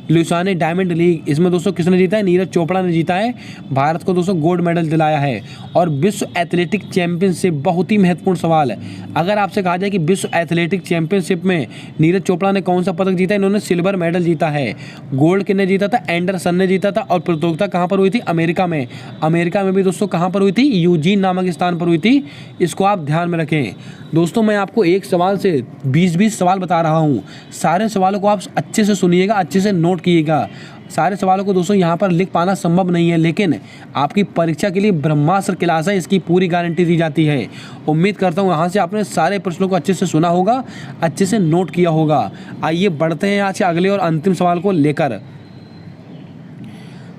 ल्यूसाने डायमंड लीग, इसमें दोस्तों किसने जीता है, नीरज चोपड़ा ने जीता है। भारत को दोस्तों गोल्ड मेडल दिलाया है। और विश्व एथलेटिक चैंपियनशिप, बहुत ही महत्वपूर्ण सवाल है। अगर आपसे कहा जाए कि विश्व एथलेटिक चैंपियनशिप में नीरज चोपड़ा ने कौन सा पदक जीता, इन्होंने सिल्वर मेडल जीता है। गोल्ड किसने जीता था, एंडरसन ने जीता था। और प्रतियोगिता कहाँ पर हुई थी, अमेरिका में भी दोस्तों कहाँ पर हुई थी, यूजीन नामक स्थान पर हुई थी। इसको आप ध्यान में रखें। दोस्तों मैं आपको एक सवाल से 20-20 सवाल बता रहा हूँ। सारे सवालों को आप अच्छे से सुनिएगा, अच्छे से नोट कीजिएगा। सारे सवालों को दोस्तों यहाँ पर लिख पाना संभव नहीं है, लेकिन आपकी परीक्षा के लिए ब्रह्मास्त्र क्लास है, इसकी पूरी गारंटी दी जाती है। उम्मीद करता हूँ यहाँ से आपने सारे प्रश्नों को अच्छे से सुना होगा, अच्छे से नोट किया होगा। आइए बढ़ते हैं आज के अगले और अंतिम सवाल को लेकर।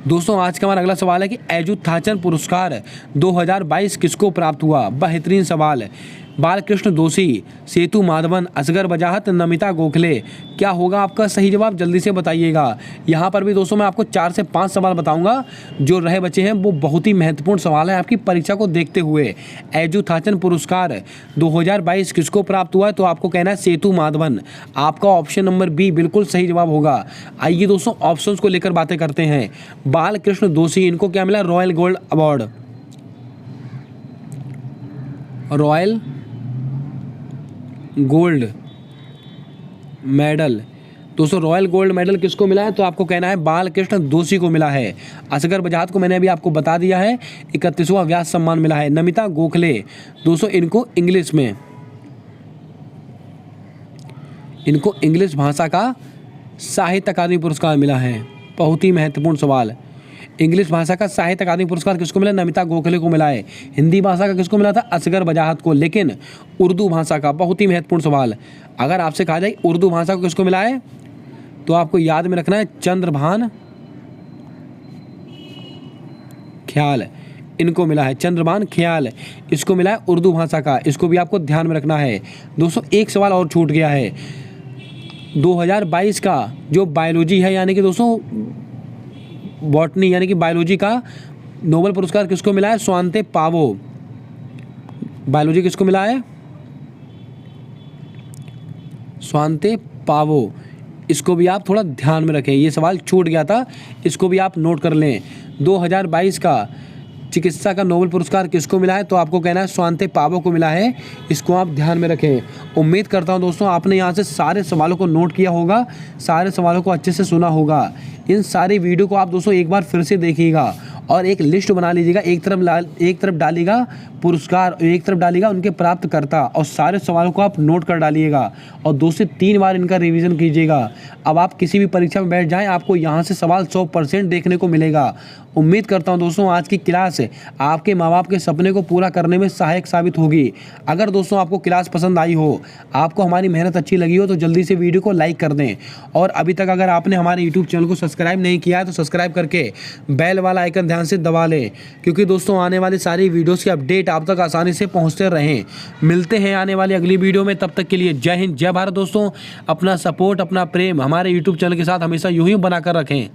दोस्तों आज का हमारा अगला सवाल है कि एजुथाचन पुरस्कार 2022 किसको प्राप्त हुआ। बेहतरीन सवाल है। बालकृष्ण दोषी, सेतु माधवन, असगर बजाहत, नमिता गोखले, क्या होगा आपका सही जवाब, जल्दी से बताइएगा। यहाँ पर भी दोस्तों मैं आपको 4 से 5 सवाल बताऊंगा, जो रहे बचे हैं वो बहुत ही महत्वपूर्ण सवाल है आपकी परीक्षा को देखते हुए। एजुथाचन पुरस्कार 2022 किसको प्राप्त हुआ है, तो आपको कहना है सेतु माधवन। आपका ऑप्शन नंबर बी बिल्कुल सही जवाब होगा। आइए दोस्तों ऑप्शन को लेकर बातें करते हैं। बालकृष्ण दोषी, इनको क्या मिला, royal gold award, royal gold medal. दोस्तों रॉयल गोल्ड मेडल किसको मिला है, तो आपको कहना है बालकृष्ण दोषी को मिला है। असगर बजाहत को मैंने अभी आपको बता दिया है, 31वां व्यास सम्मान मिला है। नमिता गोखले, दोस्तों इनको इंग्लिश में इनको इंग्लिश भाषा का साहित्य अकादमी पुरस्कार मिला है। बहुत ही महत्वपूर्ण सवाल। इंग्लिश भाषा का साहित्य अकादमी पुरस्कार किसको मिला? नमिता गोखले को मिला है। हिंदी भाषा का किसको मिला था? असगर वजाहत को। लेकिन उर्दू भाषा का, बहुत ही महत्वपूर्ण सवाल, अगर आपसे कहा जाए उर्दू भाषा को किसको मिला है, तो आपको याद में रखना है चंद्रभान ख्याल, इनको मिला है। चंद्रभान ख्याल इसको मिला है उर्दू भाषा का, इसको भी आपको ध्यान में रखना है। दोस्तों एक सवाल और छूट गया है। 2022 का जो बायोलॉजी है, यानी कि दोस्तों बॉटनी यानी कि बायोलॉजी का नोबेल पुरस्कार किसको मिला है? स्वांते पावो। बायोलॉजी किसको मिला है? स्वांते पावो। इसको भी आप थोड़ा ध्यान में रखें, ये सवाल छूट गया था, इसको भी आप नोट कर लें। 2022 का चिकित्सा का नोबेल पुरस्कार किसको मिला है? तो आपको कहना है स्वांते पावो को मिला है, इसको आप ध्यान में रखें। उम्मीद करता हूं दोस्तों आपने यहाँ से सारे सवालों को नोट किया होगा, सारे सवालों को अच्छे से सुना होगा। इन सारी वीडियो को आप दोस्तों एक बार फिर से देखिएगा और एक लिस्ट बना लीजिएगा। एक तरफ डालिएगा पुरस्कार, एक तरफ डालिएगा उनके प्राप्तकर्ता, और सारे सवालों को आप नोट कर डालिएगा और 2 से 3 बार इनका रिवीजन कीजिएगा। अब आप किसी भी परीक्षा में बैठ जाएं, आपको यहाँ से सवाल 100% देखने को मिलेगा। उम्मीद करता हूँ दोस्तों आज की क्लास आपके माँ बाप के सपने को पूरा करने में सहायक साबित होगी। अगर दोस्तों आपको क्लास पसंद आई हो, आपको हमारी मेहनत अच्छी लगी हो, तो जल्दी से वीडियो को लाइक कर दें। और अभी तक अगर आपने हमारे यूट्यूब चैनल को सब्सक्राइब नहीं किया है तो सब्सक्राइब करके बेल वाला आइकन ध्यान से दबा लें, क्योंकि दोस्तों आने वाली सारी वीडियोस की अपडेट आप तक आसानी से पहुंचते रहें। मिलते हैं आने वाली अगली वीडियो में, तब तक के लिए जय हिंद, जय भारत। दोस्तों अपना सपोर्ट, अपना प्रेम हमारे यूट्यूब चैनल के साथ हमेशा यूं ही बनाकर रखें।